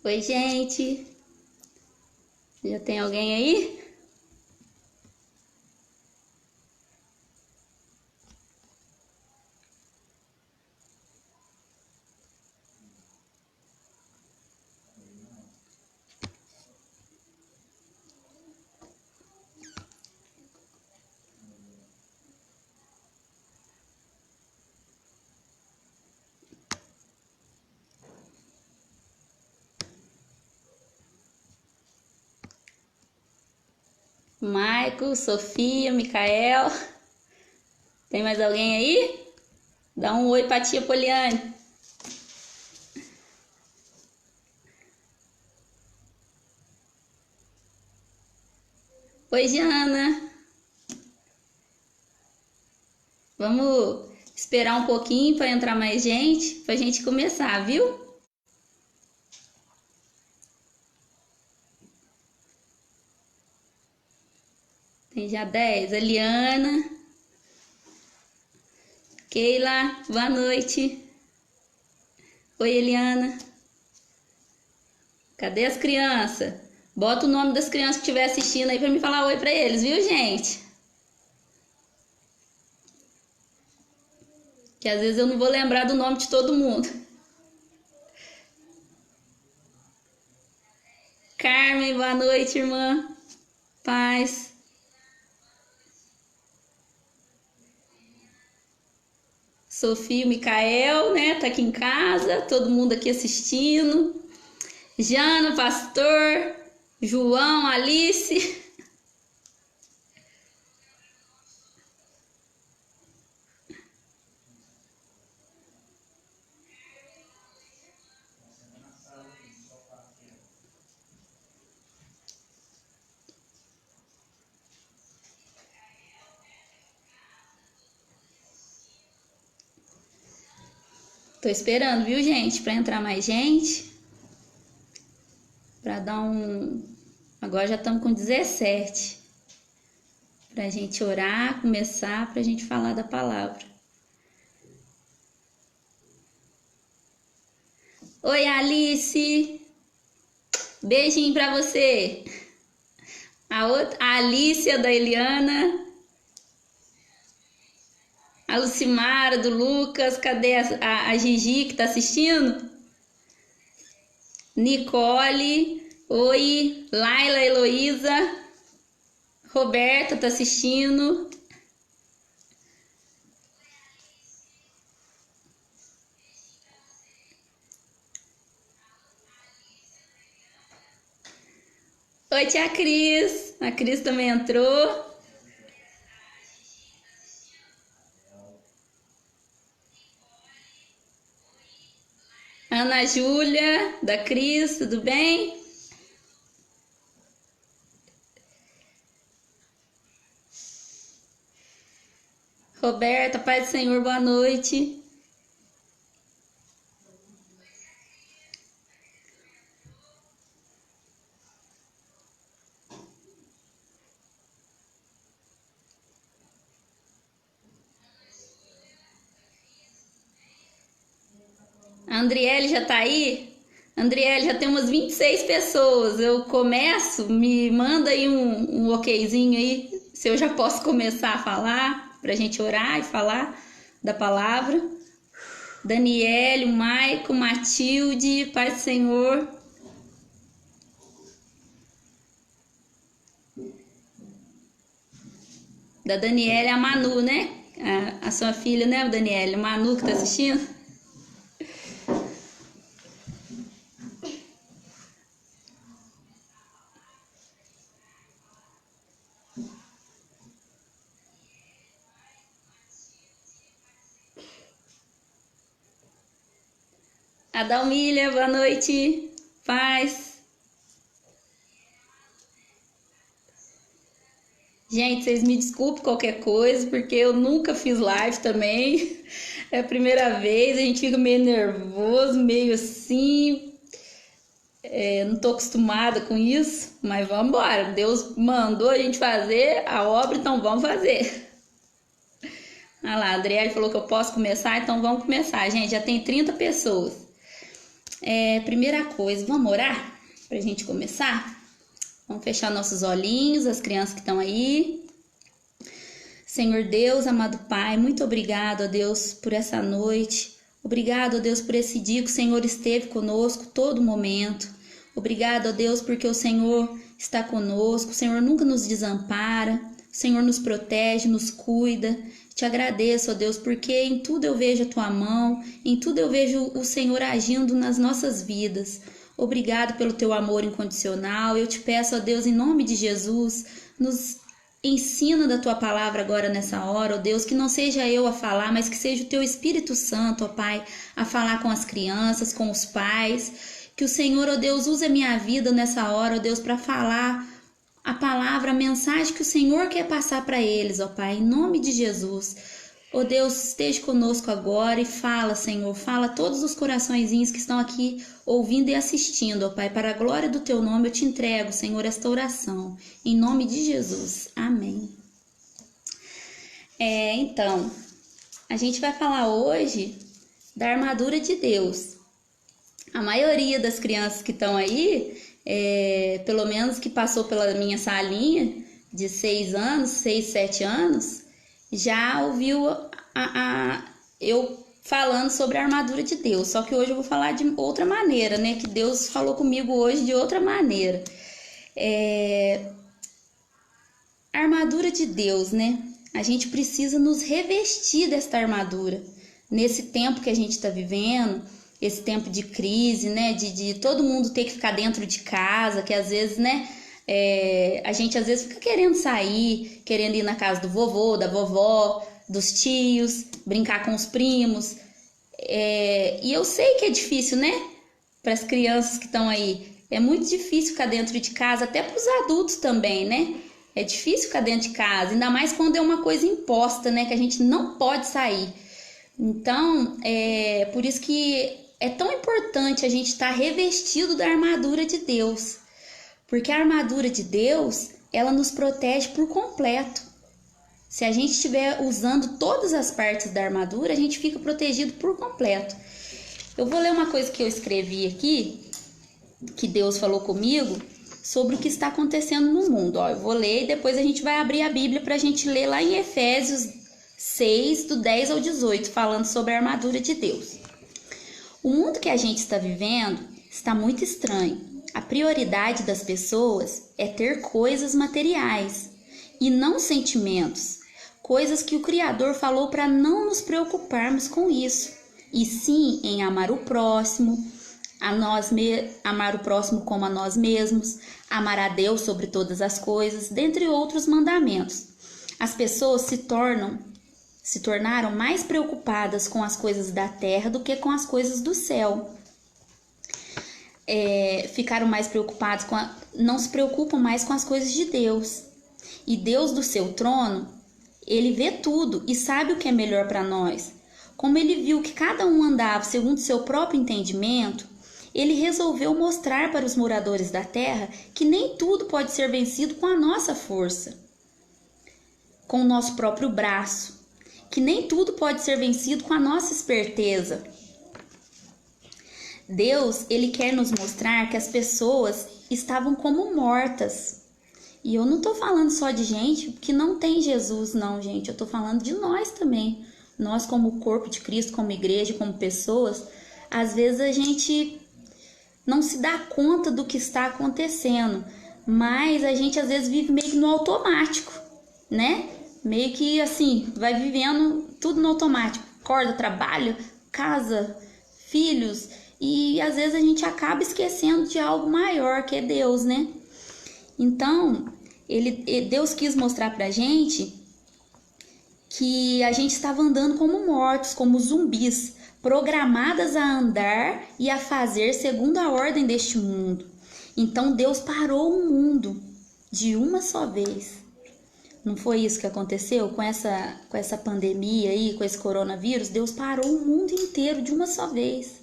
Oi, gente. Já tem alguém aí? Maico, Sofia, Micael. Tem mais alguém aí? Dá um oi pra tia Poliane. Oi, Jana. Vamos esperar um pouquinho para entrar mais gente, pra gente começar, viu? Tem já 10. Eliana. Keila, boa noite. Oi, Eliana. Cadê as crianças? Bota o nome das crianças que estiver assistindo aí pra me falar oi pra eles, viu, gente? Que às vezes eu não vou lembrar do nome de todo mundo. Carmen, boa noite, irmã. Paz. Sofia, Micael, né? Tá aqui em casa, todo mundo aqui assistindo. Jana, pastor, João, Alice. Tô esperando, viu, gente, para entrar mais gente. Para dar um. Agora já estamos com 17. Pra gente orar, começar, pra gente falar da palavra. Oi, Alice. Beijinho pra você. A Alicia da Eliana. A Lucimara do Lucas. Cadê a Gigi que tá assistindo? Nicole. Oi. Laila Heloísa. Roberta tá assistindo. Oi, tia Cris. A Cris também entrou. Ana Júlia, da Cris, tudo bem? Roberta, Pai do Senhor, boa noite. A Andriele já tá aí? Andriele, já tem umas 26 pessoas. Eu começo, me manda aí um okzinho aí, se eu já posso começar a falar, pra gente orar e falar da palavra. Daniele, o Maico, Matilde, Pai do Senhor. Da Daniele, a Manu, né? A sua filha, né, Daniele? A Manu que tá assistindo? A Dalmília, boa noite. Paz. Gente, vocês me desculpem qualquer coisa, porque eu nunca fiz live também. É a primeira vez, a gente fica meio nervoso, meio assim. Não tô acostumada com isso, mas vamos embora. Deus mandou a gente fazer a obra, então vamos fazer. Olha lá, a Adriele falou que eu posso começar, então vamos começar. Gente, já tem 30 pessoas. Primeira coisa, vamos orar pra gente começar? Vamos fechar nossos olhinhos, as crianças que estão aí. Senhor Deus, amado Pai, muito obrigado, ó Deus, por essa noite. Obrigado, ó Deus, por esse dia que o Senhor esteve conosco todo momento. Obrigado, ó Deus, porque o Senhor está conosco, o Senhor nunca nos desampara, o Senhor nos protege, nos cuida. Te agradeço, ó Deus, porque em tudo eu vejo a Tua mão, em tudo eu vejo o Senhor agindo nas nossas vidas. Obrigado pelo Teu amor incondicional. Eu te peço, ó Deus, em nome de Jesus, nos ensina da Tua palavra agora nessa hora, ó Deus, que não seja eu a falar, mas que seja o Teu Espírito Santo, ó Pai, a falar com as crianças, com os pais. Que o Senhor, ó Deus, use a minha vida nessa hora, ó Deus, para falar a palavra, a mensagem que o Senhor quer passar para eles, ó Pai, em nome de Jesus. Ó Deus, esteja conosco agora e fala, Senhor, fala a todos os coraçõezinhos que estão aqui ouvindo e assistindo, ó Pai, para a glória do Teu nome eu te entrego, Senhor, esta oração, em nome de Jesus, amém. Então, a gente vai falar hoje da armadura de Deus. A maioria das crianças que estão aí, pelo menos que passou pela minha salinha de 6 anos, 6, 7 anos, já ouviu eu falando sobre a armadura de Deus. Só que hoje eu vou falar de outra maneira, né? Que Deus falou comigo hoje de outra maneira. A armadura de Deus, né? A gente precisa nos revestir desta armadura. Nesse tempo que a gente está vivendo, esse tempo de crise, né? De todo mundo ter que ficar dentro de casa, que às vezes, né? A gente às vezes fica querendo sair, querendo ir na casa do vovô, da vovó, dos tios, brincar com os primos. E eu sei que é difícil, né? Para as crianças que estão aí. É muito difícil ficar dentro de casa, até para os adultos também, né? É difícil ficar dentro de casa, ainda mais quando é uma coisa imposta, né? Que a gente não pode sair. Então, por isso que é tão importante a gente estar revestido da armadura de Deus. Porque a armadura de Deus, ela nos protege por completo. Se a gente estiver usando todas as partes da armadura, a gente fica protegido por completo. Eu vou ler uma coisa que eu escrevi aqui, que Deus falou comigo, sobre o que está acontecendo no mundo. Eu vou ler e depois a gente vai abrir a Bíblia para a gente ler lá em Efésios 6, do 10 ao 18, falando sobre a armadura de Deus. O mundo que a gente está vivendo está muito estranho. A prioridade das pessoas é ter coisas materiais e não sentimentos, coisas que o Criador falou para não nos preocuparmos com isso, e sim em amar o próximo, amar o próximo como a nós mesmos, amar a Deus sobre todas as coisas, dentre outros mandamentos. As pessoas se tornaram mais preocupadas com as coisas da terra do que com as coisas do céu. Ficaram mais preocupados não se preocupam mais com as coisas de Deus. E Deus do seu trono, ele vê tudo e sabe o que é melhor para nós. Como ele viu que cada um andava segundo seu próprio entendimento, ele resolveu mostrar para os moradores da terra que nem tudo pode ser vencido com a nossa força, com o nosso próprio braço, que nem tudo pode ser vencido com a nossa esperteza. Deus, ele quer nos mostrar que as pessoas estavam como mortas. E eu não tô falando só de gente que não tem Jesus, não, gente. Eu tô falando de nós também. Nós, como corpo de Cristo, como igreja, como pessoas, às vezes a gente não se dá conta do que está acontecendo. Mas a gente, às vezes, vive meio que no automático, né? Meio que, assim, vai vivendo tudo no automático. Acorda, trabalho, casa, filhos. E às vezes a gente acaba esquecendo de algo maior, que é Deus, né? Então, Deus quis mostrar pra gente que a gente estava andando como mortos, como zumbis, programadas a andar e a fazer segundo a ordem deste mundo. Então Deus parou o mundo de uma só vez. Não foi isso que aconteceu com essa pandemia aí, com esse coronavírus? Deus parou o mundo inteiro de uma só vez.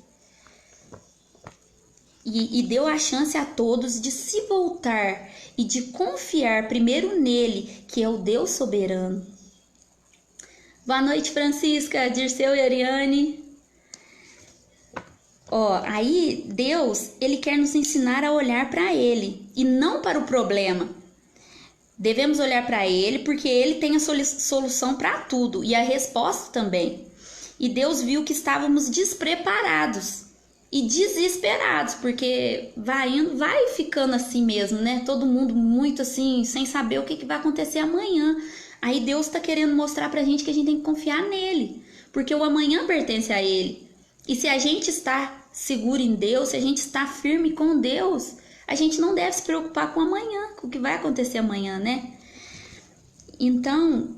E deu a chance a todos de se voltar e de confiar primeiro nele, que é o Deus soberano. Boa noite, Francisca, Dirceu e Ariane. Ó, aí Deus, ele quer nos ensinar a olhar para ele e não para o problema. Devemos olhar para ele porque ele tem a solução para tudo e a resposta também. E Deus viu que estávamos despreparados e desesperados, porque vai ficando assim mesmo, né? Todo mundo muito assim, sem saber o que vai acontecer amanhã. Aí Deus está querendo mostrar pra gente que a gente tem que confiar nele, porque o amanhã pertence a ele. E se a gente está seguro em Deus, se a gente está firme com Deus, a gente não deve se preocupar com amanhã, com o que vai acontecer amanhã, né? Então,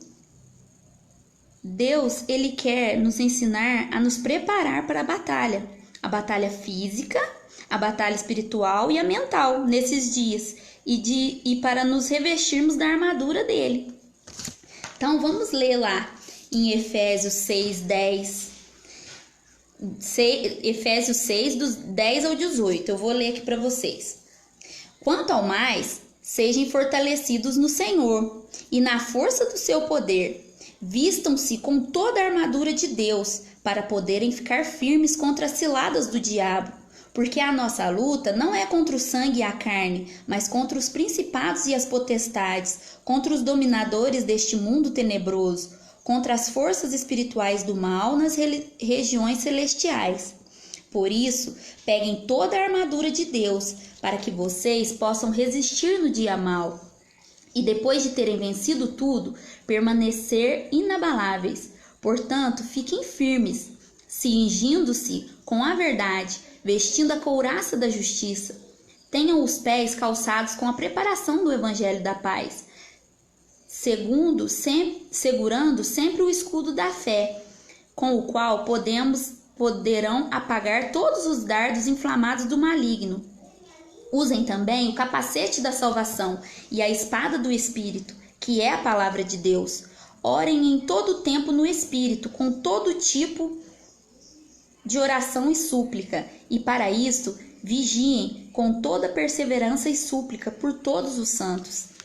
Deus, ele quer nos ensinar a nos preparar para a batalha física, a batalha espiritual e a mental nesses dias, e para nos revestirmos da armadura dele. Então, vamos ler lá em Efésios 6:10. Efésios 6, dos 10 ao 18. Eu vou ler aqui para vocês. Quanto ao mais, sejam fortalecidos no Senhor e na força do seu poder. Vistam-se com toda a armadura de Deus para poderem ficar firmes contra as ciladas do diabo. Porque a nossa luta não é contra o sangue e a carne, mas contra os principados e as potestades, contra os dominadores deste mundo tenebroso, contra as forças espirituais do mal nas regiões celestiais. Por isso, peguem toda a armadura de Deus, para que vocês possam resistir no dia mau. E depois de terem vencido tudo, permanecer inabaláveis. Portanto, fiquem firmes, cingindo-se com a verdade, vestindo a couraça da justiça. Tenham os pés calçados com a preparação do evangelho da paz. Segurando sempre o escudo da fé, com o qual poderão apagar todos os dardos inflamados do maligno. Usem também o capacete da salvação e a espada do Espírito, que é a palavra de Deus. Orem em todo o tempo no Espírito, com todo tipo de oração e súplica, e para isso vigiem com toda perseverança e súplica por todos os santos.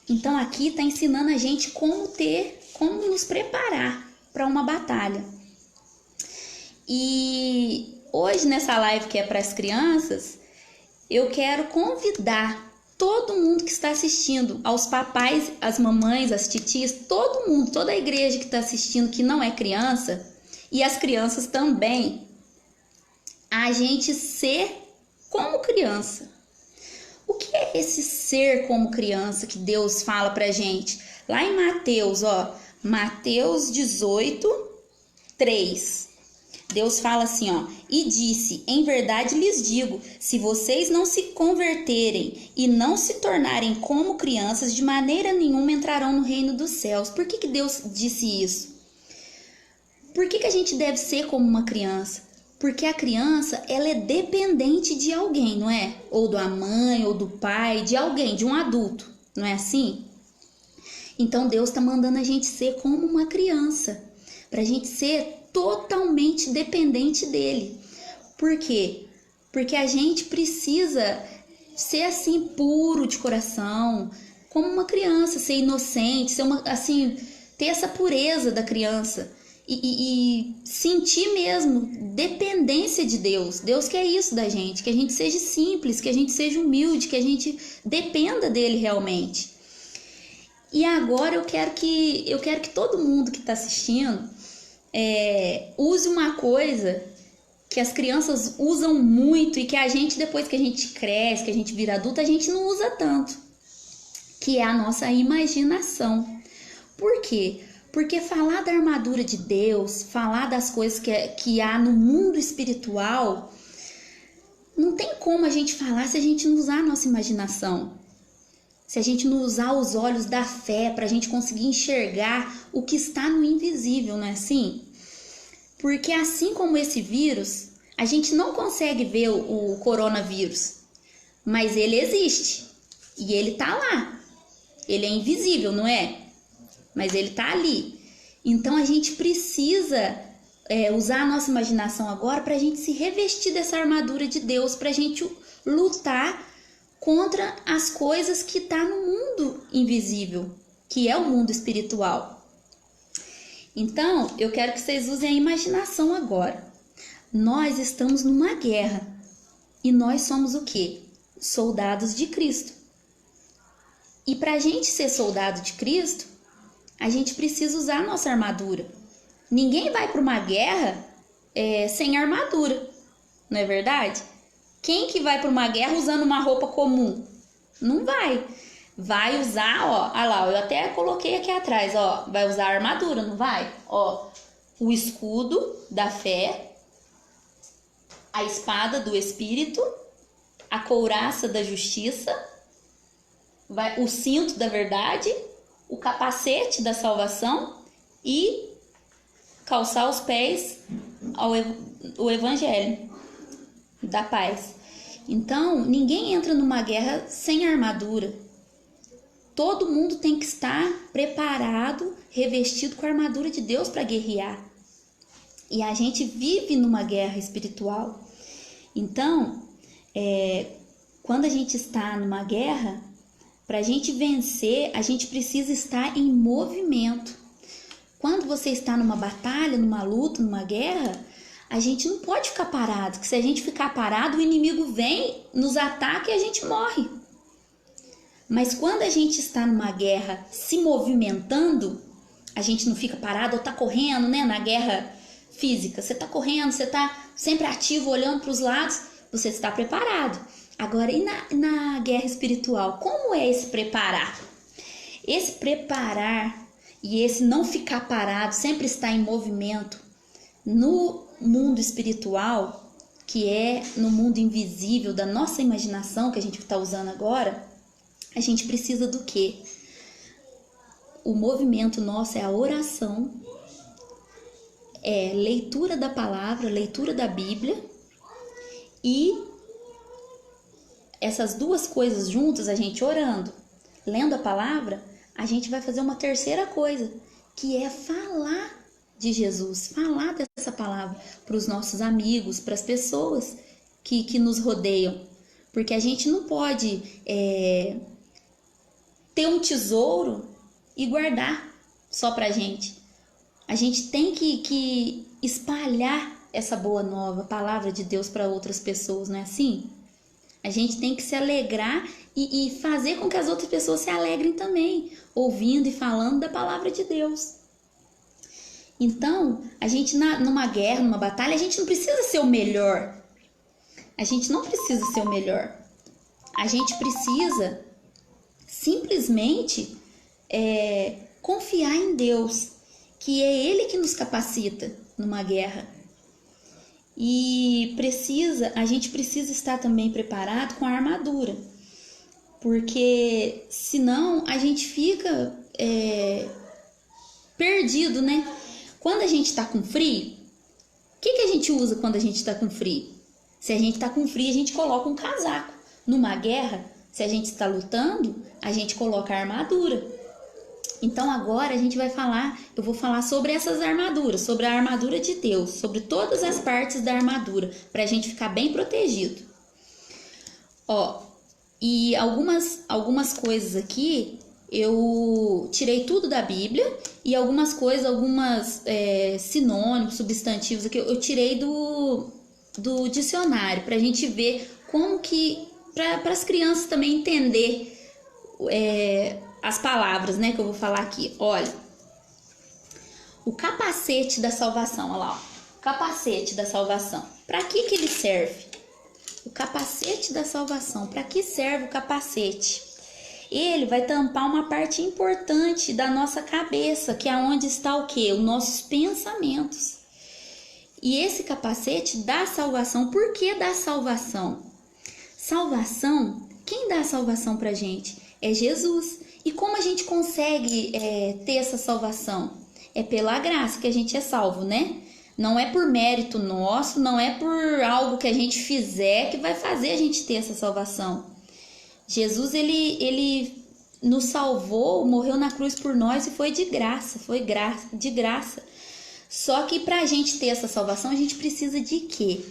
Então aqui está ensinando a gente como nos preparar para uma batalha. E hoje nessa live que é para as crianças, eu quero convidar todo mundo que está assistindo, aos papais, as mamães, as titias, todo mundo, toda a igreja que está assistindo que não é criança, e as crianças também, a gente ser como criança. O que é esse ser como criança que Deus fala pra gente? Lá em Mateus, Mateus 18:3. Deus fala assim, e disse, em verdade lhes digo, se vocês não se converterem e não se tornarem como crianças, de maneira nenhuma entrarão no reino dos céus. Por que Deus disse isso? Por que a gente deve ser como uma criança? Porque a criança, ela é dependente de alguém, não é? Ou da mãe, ou do pai, de alguém, de um adulto, não é assim? Então Deus está mandando a gente ser como uma criança, para a gente ser totalmente dependente dele. Por quê? Porque a gente precisa ser assim puro de coração, como uma criança, ser inocente, ser ter essa pureza da criança e sentir mesmo dependência de Deus. Deus quer isso da gente, que a gente seja simples, que a gente seja humilde, que a gente dependa dele realmente. E agora eu quero que todo mundo que está assistindo use uma coisa que as crianças usam muito e que a gente, depois que a gente cresce, que a gente vira adulto, a gente não usa tanto, que é a nossa imaginação. Por quê? Porque falar da armadura de Deus, falar das coisas que há no mundo espiritual, não tem como a gente falar se a gente não usar a nossa imaginação. Se a gente não usar os olhos da fé para a gente conseguir enxergar o que está no invisível, não é assim? Porque assim como esse vírus, a gente não consegue ver o coronavírus, mas ele existe e ele tá lá. Ele é invisível, não é? Mas ele tá ali. Então a gente precisa usar a nossa imaginação agora para a gente se revestir dessa armadura de Deus, para a gente lutar contra as coisas que tá no mundo invisível, que é o mundo espiritual. Então, eu quero que vocês usem a imaginação agora. Nós estamos numa guerra e nós somos o quê? Soldados de Cristo. E para a gente ser soldado de Cristo, a gente precisa usar a nossa armadura. Ninguém vai para uma guerra sem armadura, não é verdade? Quem que vai para uma guerra usando uma roupa comum? Não vai. Vai usar, ó, olha lá, eu até coloquei aqui atrás, ó, vai usar a armadura, não vai? Ó, o escudo da fé, a espada do Espírito, a couraça da justiça, o cinto da verdade, o capacete da salvação e calçar os pés ao evangelho da paz. Então, ninguém entra numa guerra sem armadura. Todo mundo tem que estar preparado, revestido com a armadura de Deus para guerrear. E a gente vive numa guerra espiritual. Então, quando a gente está numa guerra, para a gente vencer, a gente precisa estar em movimento. Quando você está numa batalha, numa luta, numa guerra, a gente não pode ficar parado, porque se a gente ficar parado, o inimigo vem, nos ataca e a gente morre. Mas quando a gente está numa guerra se movimentando, a gente não fica parado ou tá correndo, né? Na guerra física, você tá correndo, você tá sempre ativo, olhando para os lados, você está preparado. Agora, e na guerra espiritual, como é esse preparar? Esse preparar e esse não ficar parado, sempre estar em movimento no mundo espiritual, que é no mundo invisível da nossa imaginação, que a gente está usando agora, a gente precisa do quê? O movimento nosso é a oração, é leitura da palavra, leitura da Bíblia, e essas duas coisas juntas, a gente orando, lendo a palavra, a gente vai fazer uma terceira coisa, que é falar de Jesus, falar dessa palavra para os nossos amigos, para as pessoas que nos rodeiam. Porque a gente não pode ter um tesouro e guardar só pra gente. A gente tem que espalhar essa boa nova, a palavra de Deus para outras pessoas, não é assim? A gente tem que se alegrar e fazer com que as outras pessoas se alegrem também, ouvindo e falando da palavra de Deus. Então, a gente numa guerra, numa batalha, a gente não precisa ser o melhor. A gente não precisa ser o melhor. A gente precisa simplesmente confiar em Deus, que é Ele que nos capacita numa guerra. E a gente precisa estar também preparado com a armadura, porque senão a gente fica perdido, né? Quando a gente está com frio, o que a gente usa quando a gente está com frio? Se a gente está com frio, a gente coloca um casaco. Numa guerra, se a gente está lutando, a gente coloca a armadura. Então agora eu vou falar sobre essas armaduras, sobre a armadura de Deus, sobre todas as partes da armadura, para a gente ficar bem protegido. E algumas coisas aqui, eu tirei tudo da Bíblia, e algumas sinônimos, substantivos aqui, eu tirei do dicionário, para a gente ver como que, para as crianças também entender as palavras, né, que eu vou falar aqui. Olha, o capacete da salvação, olha lá, ó, capacete da salvação. Para que ele serve? O capacete da salvação. Para que serve o capacete? Ele vai tampar uma parte importante da nossa cabeça, que é onde está o quê? Os nossos pensamentos. E esse capacete dá salvação. Por que dá salvação? Salvação, quem dá salvação pra gente? É Jesus. E como a gente consegue ter essa salvação? É pela graça que a gente é salvo, né? Não é por mérito nosso, não é por algo que a gente fizer que vai fazer a gente ter essa salvação. Jesus, ele nos salvou, morreu na cruz por nós e foi de graça, de graça. Só que para a gente ter essa salvação, a gente precisa de quê?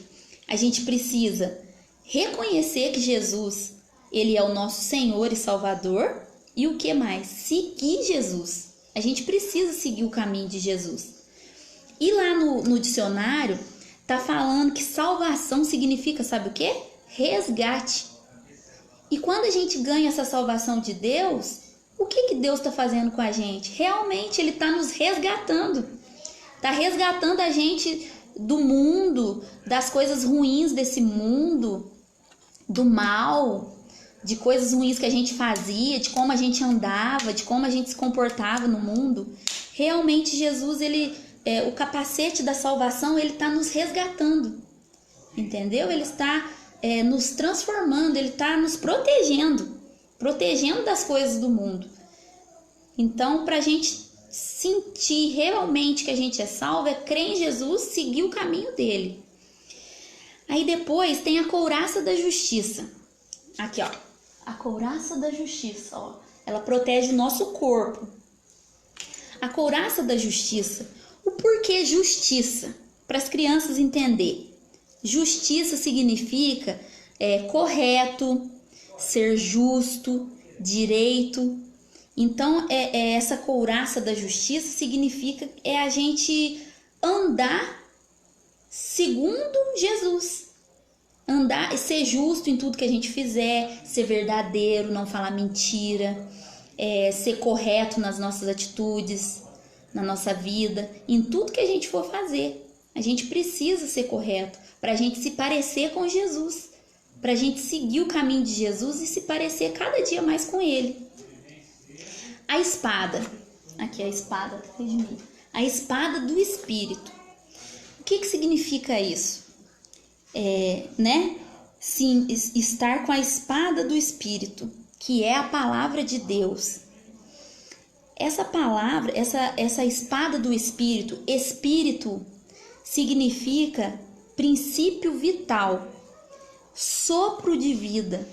A gente precisa reconhecer que Jesus, ele é o nosso Senhor e Salvador. E o que mais? Seguir Jesus. A gente precisa seguir o caminho de Jesus. E lá no dicionário Tá falando que salvação significa, sabe o quê? Resgate. E quando a gente ganha essa salvação de Deus, o que Deus está fazendo com a gente? Realmente Ele está nos resgatando. Está resgatando a gente do mundo, das coisas ruins desse mundo, do mal, de coisas ruins que a gente fazia, de como a gente andava, de como a gente se comportava no mundo. Realmente Jesus, o capacete da salvação, ele está nos resgatando, entendeu? Ele está nos transformando, ele está nos protegendo das coisas do mundo. Então, para a gente sentir realmente que a gente é salvo, é crer em Jesus, seguir o caminho dele. Aí depois tem a couraça da justiça. Aqui, ó, a couraça da justiça, ó, ela protege o nosso corpo. A couraça da justiça. O porquê justiça? Para as crianças entender. Justiça significa correto, ser justo, direito. Então, essa couraça da justiça significa a gente andar segundo Jesus. Andar e ser justo em tudo que a gente fizer, ser verdadeiro, não falar mentira, ser correto nas nossas atitudes, na nossa vida, em tudo que a gente for fazer. A gente precisa ser correto para a gente se parecer com Jesus, para a gente seguir o caminho de Jesus e se parecer cada dia mais com Ele. A espada, aqui a espada, a espada do Espírito. O que significa isso? Sim, estar com a espada do Espírito, que é a palavra de Deus. Essa palavra, essa espada do Espírito, Espírito significa princípio vital, sopro de vida.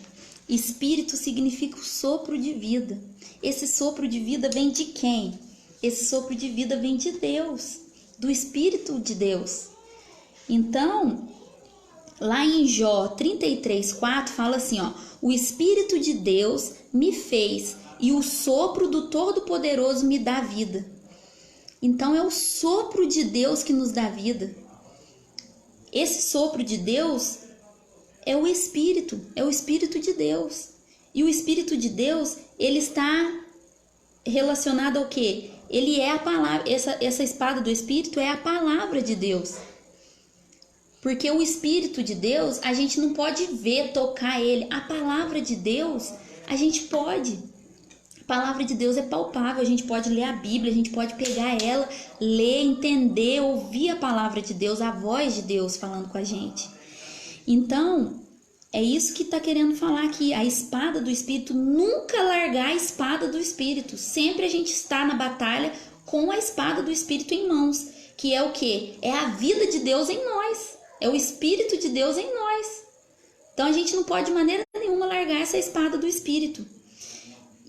Espírito significa o sopro de vida. Esse sopro de vida vem de quem? Esse sopro de vida vem de Deus, do Espírito de Deus. Então, lá em Jó 33:4 fala assim, ó: o Espírito de Deus me fez e o sopro do Todo-Poderoso me dá vida. Então é o sopro de Deus que nos dá vida. Esse sopro de Deus é o Espírito de Deus. E o Espírito de Deus, ele está relacionado ao quê? Ele é a palavra, essa espada do Espírito é a palavra de Deus. Porque o Espírito de Deus, a gente não pode ver, tocar ele. A palavra de Deus, a gente pode. A palavra de Deus é palpável, a gente pode ler a Bíblia, a gente pode pegar ela, ler, entender, ouvir a palavra de Deus, a voz de Deus falando com a gente. Então, é isso que está querendo falar aqui, a espada do Espírito, nunca largar a espada do Espírito. Sempre a gente está na batalha com a espada do Espírito em mãos, que é o quê? É a vida de Deus em nós, é o Espírito de Deus em nós. Então a gente não pode de maneira nenhuma largar essa espada do Espírito.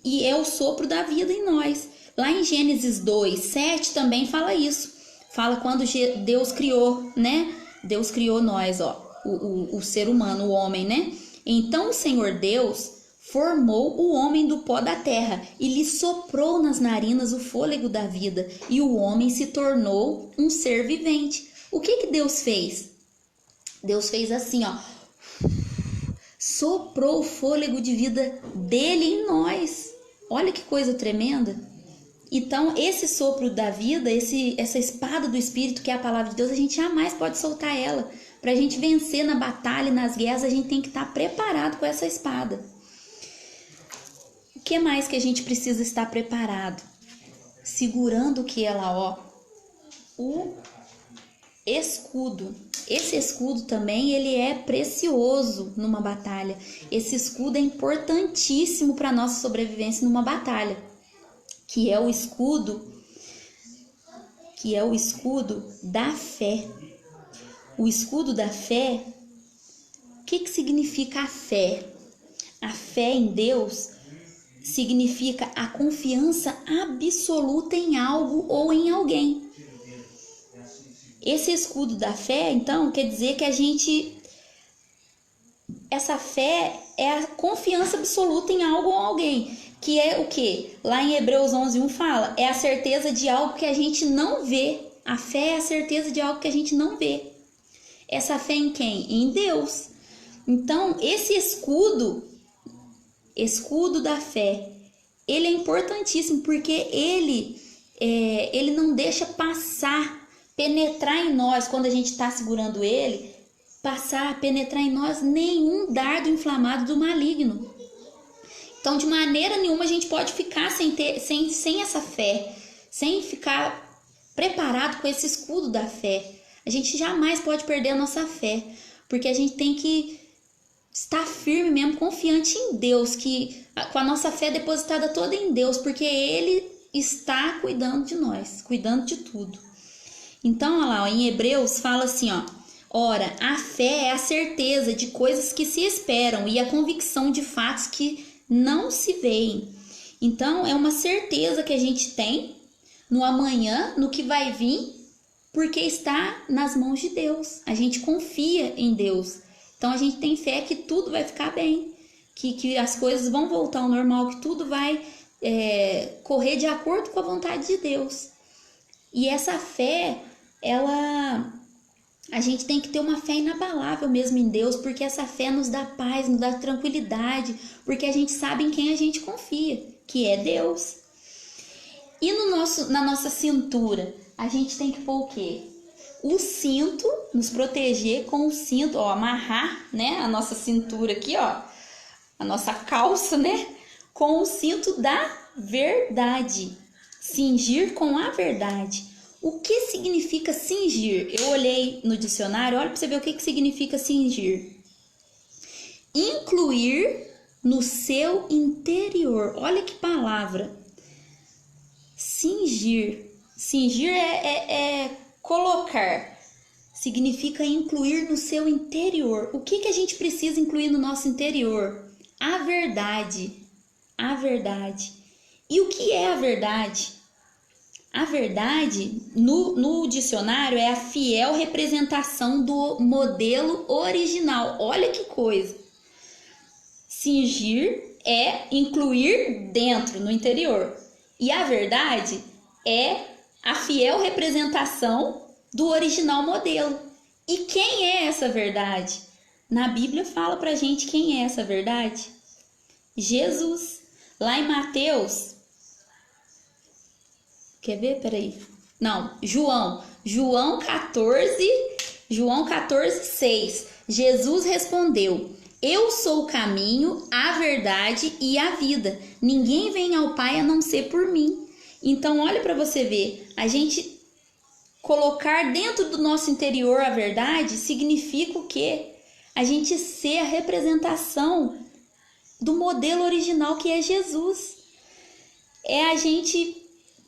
E é o sopro da vida em nós. Lá em Gênesis 2:7 também fala isso. Fala quando Deus criou, né? Deus criou nós, ó. O ser humano, o homem, né? Então o Senhor Deus formou o homem do pó da terra e lhe soprou nas narinas o fôlego da vida, e o homem se tornou um ser vivente. O que Deus fez? Deus fez assim, ó, soprou o fôlego de vida dele em nós. Olha que coisa tremenda. Então, esse sopro da vida, essa espada do Espírito, que é a palavra de Deus, a gente jamais pode soltar ela. Para a gente vencer na batalha, nas guerras, a gente tem que estar preparado com essa espada. O que mais que a gente precisa estar preparado? Segurando o que ela, ó? O escudo. Esse escudo também, ele é precioso numa batalha. Esse escudo é importantíssimo para a nossa sobrevivência numa batalha. Que é o escudo da fé. O escudo da fé, o que significa a fé? A fé em Deus significa a confiança absoluta em algo ou em alguém. Esse escudo da fé, então, quer dizer que essa fé é a confiança absoluta em algo ou alguém. Que é o quê? Lá em Hebreus 11:1 fala, é a certeza de algo que a gente não vê. A fé é a certeza de algo que a gente não vê. Essa fé em quem? Em Deus. Então, esse escudo da fé, ele é importantíssimo porque ele não deixa penetrar em nós, quando a gente está segurando ele, penetrar em nós nenhum dardo inflamado do maligno. Então, de maneira nenhuma a gente pode ficar sem essa fé, sem ficar preparado com esse escudo da fé. A gente jamais pode perder a nossa fé, porque a gente tem que estar firme mesmo, confiante em Deus, com a nossa fé depositada toda em Deus, porque Ele está cuidando de nós, cuidando de tudo. Então, olha lá, em Hebreus fala assim, ó: ora, a fé é a certeza de coisas que se esperam e a convicção de fatos que não se veem. Então, é uma certeza que a gente tem no amanhã, no que vai vir, porque está nas mãos de Deus. A gente confia em Deus. Então, a gente tem fé que tudo vai ficar bem, que as coisas vão voltar ao normal, que tudo vai correr de acordo com a vontade de Deus. E essa fé, a gente tem que ter uma fé inabalável mesmo em Deus, porque essa fé nos dá paz, nos dá tranquilidade, porque a gente sabe em quem a gente confia, que é Deus. E na nossa cintura, a gente tem que pôr o quê? O cinto, nos proteger com o cinto, ó, amarrar, né, a nossa cintura aqui, ó, a nossa calça, né, com o cinto da verdade. Cingir com a verdade. O que significa cingir? Eu olhei no dicionário, olha para você ver o que significa cingir. Incluir no seu interior. Olha que palavra. Cingir. Cingir é colocar. Significa incluir no seu interior. O que a gente precisa incluir no nosso interior? A verdade. A verdade. E o que é a verdade? A verdade, no dicionário, é a fiel representação do modelo original. Olha que coisa. Cingir é incluir dentro, no interior. E a verdade é a fiel representação do original modelo. E quem é essa verdade? Na Bíblia fala pra gente quem é essa verdade. Jesus. Lá em Mateus... Quer ver? Peraí. Não, João 14, 6. Jesus respondeu: eu sou o caminho, a verdade e a vida. Ninguém vem ao Pai a não ser por mim. Então, olha para você ver. A gente colocar dentro do nosso interior a verdade significa o quê? A gente ser a representação do modelo original que é Jesus. É a gente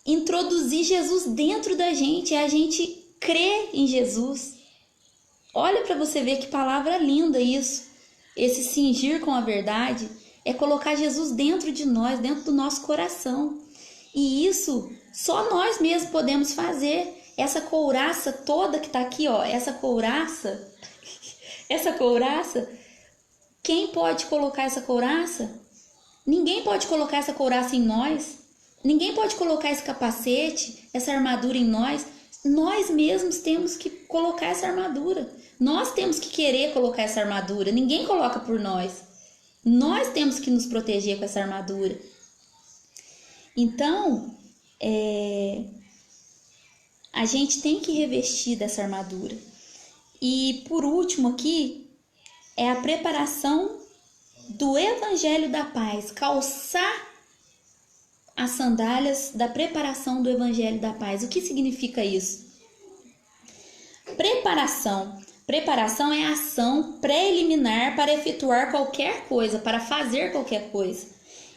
introduzir Jesus dentro da gente, é a gente crer em Jesus. Olha para você ver que palavra linda isso. Esse cingir com a verdade é colocar Jesus dentro de nós, dentro do nosso coração. E isso só nós mesmos podemos fazer. Essa couraça toda que tá aqui, ó, essa couraça, quem pode colocar essa couraça? Ninguém pode colocar essa couraça em nós. Ninguém pode colocar esse capacete, essa armadura em nós. Nós mesmos temos que colocar essa armadura. Nós temos que querer colocar essa armadura. Ninguém coloca por nós. Nós temos que nos proteger com essa armadura. Então, a gente tem que revestir dessa armadura. E por último aqui, é a preparação do Evangelho da Paz. Calçar as sandálias da preparação do Evangelho da Paz. O que significa isso? Preparação. Preparação é a ação preliminar para efetuar qualquer coisa, para fazer qualquer coisa.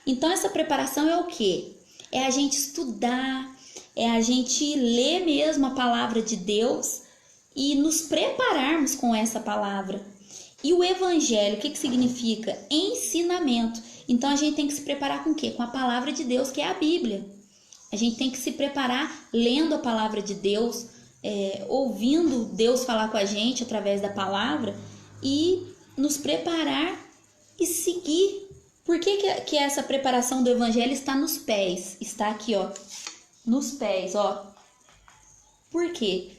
Então, essa preparação é o quê? É a gente estudar, é a gente ler mesmo a palavra de Deus e nos prepararmos com essa palavra. E o Evangelho, o que significa? Ensinamento. Então, a gente tem que se preparar com o quê? Com a palavra de Deus, que é a Bíblia. A gente tem que se preparar lendo a palavra de Deus, ouvindo Deus falar com a gente através da palavra e nos preparar e seguir. Por que essa preparação do Evangelho está nos pés? Está aqui, ó, nos pés, ó. Por quê?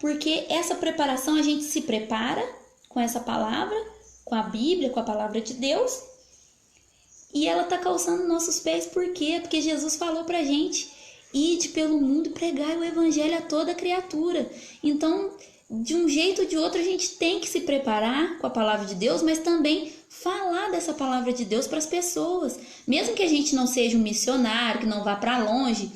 Porque essa preparação, a gente se prepara com essa palavra, com a Bíblia, com a palavra de Deus, e ela está calçando nossos pés. Por quê? Porque Jesus falou pra gente: ide pelo mundo e pregai o evangelho a toda criatura. Então, de um jeito ou de outro, a gente tem que se preparar com a palavra de Deus, mas também falar dessa palavra de Deus para as pessoas. Mesmo que a gente não seja um missionário, que não vá para longe,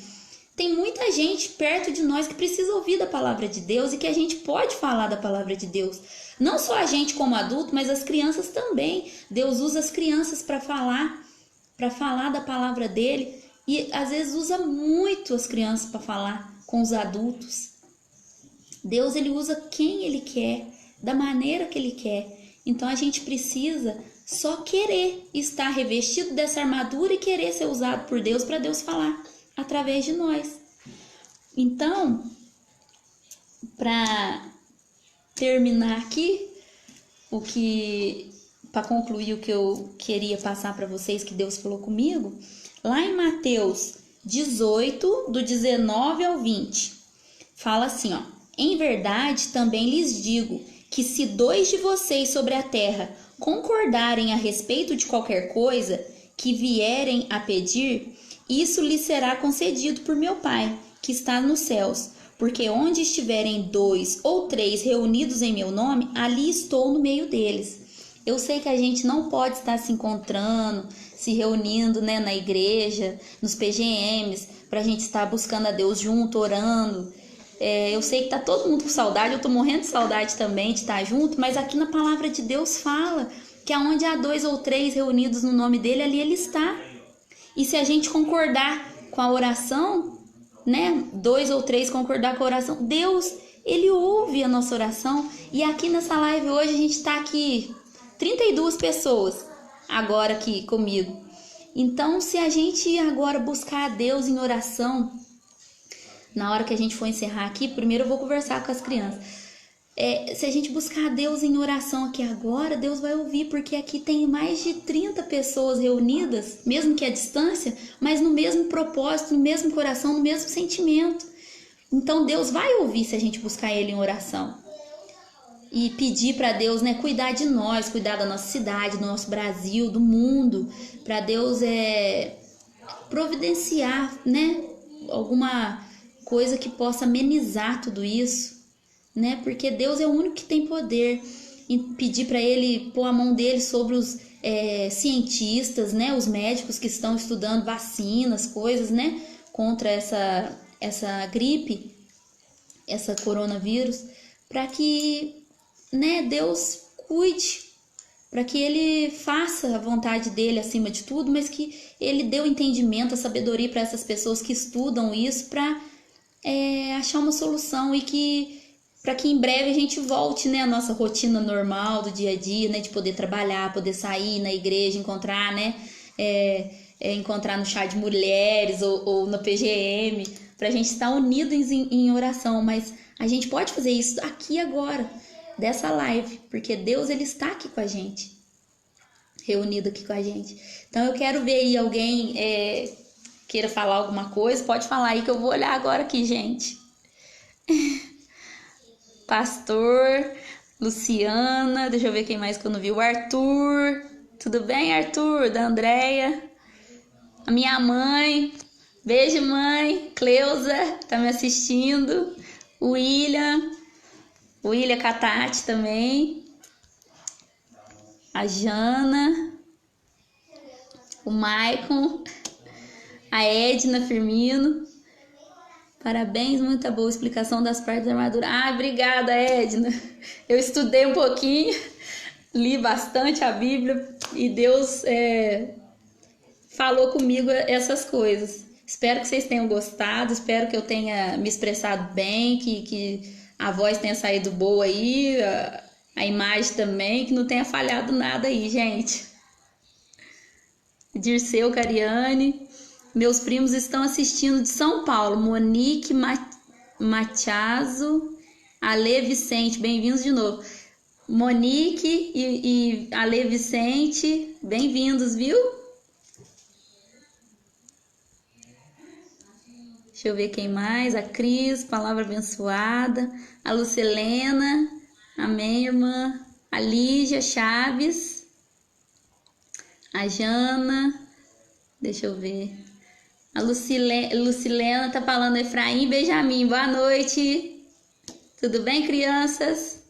tem muita gente perto de nós que precisa ouvir da palavra de Deus e que a gente pode falar da palavra de Deus. Não só a gente como adulto, mas as crianças também. Deus usa as crianças para falar da palavra dele, e às vezes usa muito as crianças para falar com os adultos. Deus, ele usa quem ele quer, da maneira que ele quer. Então a gente precisa só querer estar revestido dessa armadura e querer ser usado por Deus, para Deus falar através de nós. Então, para terminar aqui, para concluir o que eu queria passar para vocês, que Deus falou comigo, lá em Mateus 18, do 19 ao 20, fala assim, ó: em verdade também lhes digo que se 2 de vocês sobre a terra concordarem a respeito de qualquer coisa que vierem a pedir, isso lhes será concedido por meu Pai, que está nos céus. Porque onde estiverem 2 ou 3 reunidos em meu nome, ali estou no meio deles. Eu sei que a gente não pode estar se encontrando, se reunindo, né, na igreja, nos PGMs, para a gente estar buscando a Deus junto, orando. Eu sei que tá todo mundo com saudade, eu tô morrendo de saudade também de estar junto, mas aqui na palavra de Deus fala que aonde há 2 ou 3 reunidos no nome dele, ali ele está. E se a gente concordar com a oração, né, 2 ou 3 concordar com a oração, Deus, ele ouve a nossa oração. E aqui nessa live hoje a gente tá aqui 32 pessoas agora aqui comigo. Então, se a gente agora buscar a Deus em oração, na hora que a gente for encerrar aqui, primeiro eu vou conversar com as crianças. Se a gente buscar a Deus em oração aqui agora, Deus vai ouvir, porque aqui tem mais de 30 pessoas reunidas, mesmo que à distância, mas no mesmo propósito, no mesmo coração, no mesmo sentimento. Então Deus vai ouvir se a gente buscar Ele em oração. E pedir para Deus, né, cuidar de nós, cuidar da nossa cidade, do nosso Brasil, do mundo, para Deus providenciar, né, alguma coisa que possa amenizar tudo isso, né? Porque Deus é o único que tem poder. E pedir para Ele pôr a mão dele sobre os cientistas, né? Os médicos que estão estudando vacinas, coisas, né? Contra essa gripe, essa coronavírus, para que, né, Deus cuide, para que Ele faça a vontade dele acima de tudo, mas que Ele dê o entendimento, a sabedoria para essas pessoas que estudam isso, para achar uma solução, e para que em breve a gente volte, né, à nossa rotina normal do dia a dia, né, de poder trabalhar, poder sair na igreja, encontrar, né, encontrar no chá de mulheres ou no PGM, para a gente estar unidos em oração. Mas a gente pode fazer isso aqui agora, dessa live, porque Deus, ele está aqui com a gente, reunido aqui com a gente. Então eu quero ver aí alguém queira falar alguma coisa, pode falar aí que eu vou olhar agora aqui, gente. Pastor, Luciana, deixa eu ver quem mais que eu não vi, o Arthur, tudo bem, Arthur? Da Andréia, a minha mãe, beijo, mãe, Cleusa, tá me assistindo, o William Catati também, a Jana, o Maicon, a Edna Firmino. Parabéns, muita boa explicação das partes da armadura. Obrigada, Edna. Eu estudei um pouquinho, li bastante a Bíblia e Deus falou comigo essas coisas. Espero que vocês tenham gostado, espero que eu tenha me expressado bem, que a voz tenha saído boa aí, a imagem também, que não tenha falhado nada aí, gente. Dirceu Cariane. Meus primos estão assistindo de São Paulo. Monique Matiazo, Ale Vicente, bem-vindos de novo. Monique e Ale Vicente, bem-vindos, viu? Deixa Deixa eu ver quem mais. A Cris, palavra abençoada. A Lucilena. Amém, irmã. A Lígia Chaves. A Jana. Deixa eu ver. A Lucilena tá falando Efraim e Benjamin. Boa noite. Tudo bem, crianças?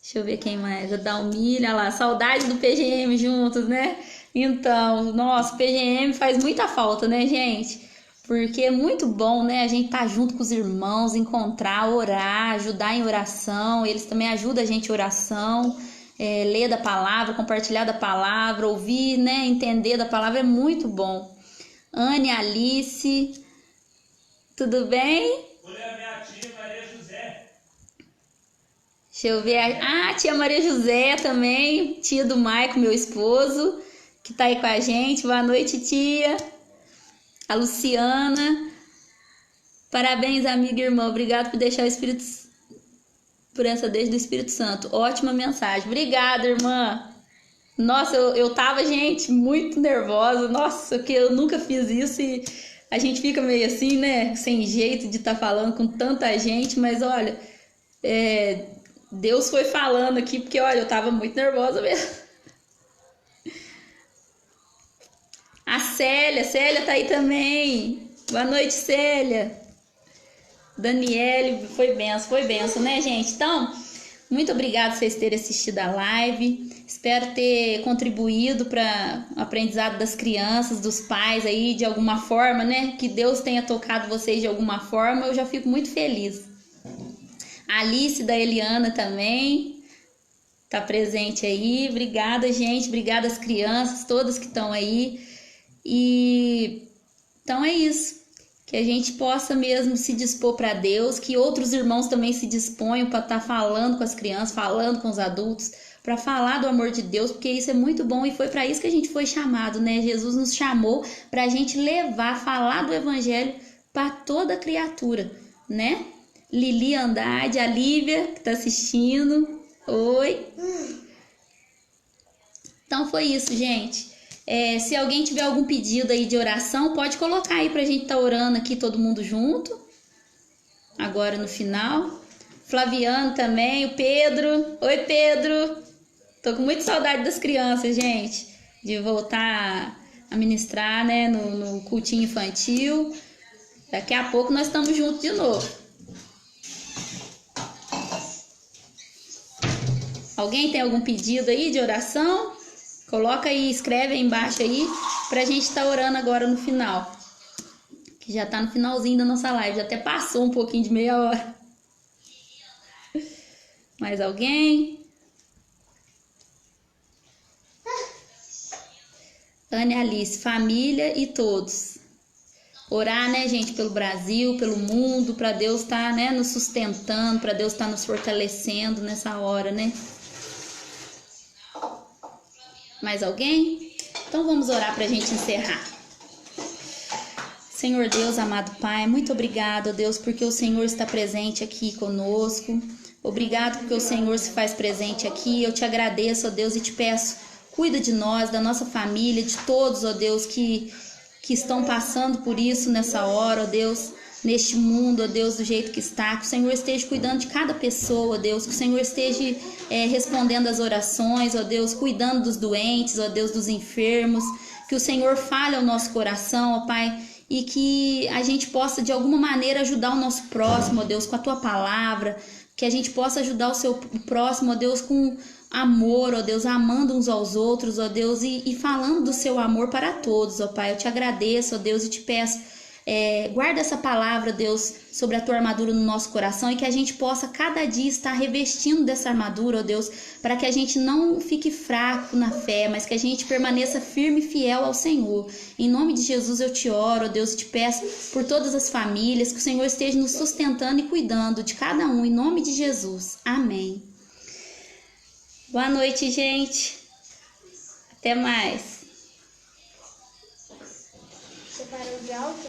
Deixa eu ver quem mais. A Dalmília, lá. Saudade do PGM juntos, né? Então, nossa, o PGM faz muita falta, né, gente? Porque é muito bom, né? A gente tá junto com os irmãos, encontrar, orar, ajudar em oração. Eles também ajudam a gente em oração. Ler da palavra, compartilhar da palavra, ouvir, né? Entender da palavra é muito bom. Anne, Alice, tudo bem? Olha a minha tia Maria José. Deixa eu ver. Ah, tia Maria José também, tia do Maico, meu esposo, que tá aí com a gente. Boa noite, tia. A Luciana. Parabéns, amiga e irmã. Obrigado por deixar o Espírito, por essa deixa do Espírito Santo. Ótima mensagem. Obrigada, irmã. Nossa, eu tava, gente, muito nervosa. Nossa, que eu nunca fiz isso e a gente fica meio assim, né? Sem jeito de estar falando com tanta gente, mas olha, Deus foi falando aqui, porque olha, eu tava muito nervosa mesmo. A Célia tá aí também. Boa noite, Célia. Daniele, foi benção, né, gente? Então, muito obrigada por vocês terem assistido a live. Espero ter contribuído para o aprendizado das crianças, dos pais aí, de alguma forma, né? Que Deus tenha tocado vocês de alguma forma, eu já fico muito feliz. A Alice da Eliana também tá presente aí. Obrigada, gente. Obrigada às crianças, todas que estão aí. E então é isso. Que a gente possa mesmo se dispor para Deus, que outros irmãos também se disponham para estar falando com as crianças, falando com os adultos, para falar do amor de Deus, porque isso é muito bom e foi para isso que a gente foi chamado, né? Jesus nos chamou para a gente levar, falar do evangelho para toda criatura, né? Lili Andrade, a Lívia, que está assistindo. Oi. Então foi isso, gente. Se alguém tiver algum pedido aí de oração, pode colocar aí pra gente estar orando aqui todo mundo junto. Agora no final. Flaviano também, o Pedro. Oi, Pedro. Tô com muita saudade das crianças, gente. De voltar a ministrar, né, no cultinho infantil. Daqui a pouco nós estamos juntos de novo. Alguém tem algum pedido aí de oração? Coloca aí, escreve aí embaixo aí, pra gente estar orando agora no final. Que já tá no finalzinho da nossa live, já até passou um pouquinho de meia hora. Mais alguém? Ana e Alice, família e todos. Orar, né, gente, pelo Brasil, pelo mundo, pra Deus estar, né, nos sustentando, pra Deus estar nos fortalecendo nessa hora, né? Mais alguém? Então vamos orar para a gente encerrar. Senhor Deus, amado Pai, muito obrigado, Deus, porque o Senhor está presente aqui conosco. Obrigado porque o Senhor se faz presente aqui. Eu te agradeço, ó Deus, e te peço, cuida de nós, da nossa família, de todos, ó Deus, que estão passando por isso nessa hora, ó Deus, neste mundo, ó Deus, do jeito que está. Que o Senhor esteja cuidando de cada pessoa, ó Deus. Que o Senhor esteja respondendo as orações, ó Deus, cuidando dos doentes, ó Deus, dos enfermos. Que o Senhor fale ao nosso coração, ó Pai, e que a gente possa de alguma maneira ajudar o nosso próximo, ó Deus, com a Tua palavra. Que a gente possa ajudar o próximo, ó Deus, com amor, ó Deus, amando uns aos outros, ó Deus, e falando do seu amor para todos, ó Pai. Eu te agradeço, ó Deus, e te peço, guarda essa palavra, Deus, sobre a tua armadura no nosso coração, e que a gente possa cada dia estar revestindo dessa armadura, ó Deus, para que a gente não fique fraco na fé, mas que a gente permaneça firme e fiel ao Senhor. Em nome de Jesus eu te oro, ó Deus, e te peço por todas as famílias, que o Senhor esteja nos sustentando e cuidando de cada um, em nome de Jesus. Amém. Boa noite, gente. Até mais. Você parou de áudio?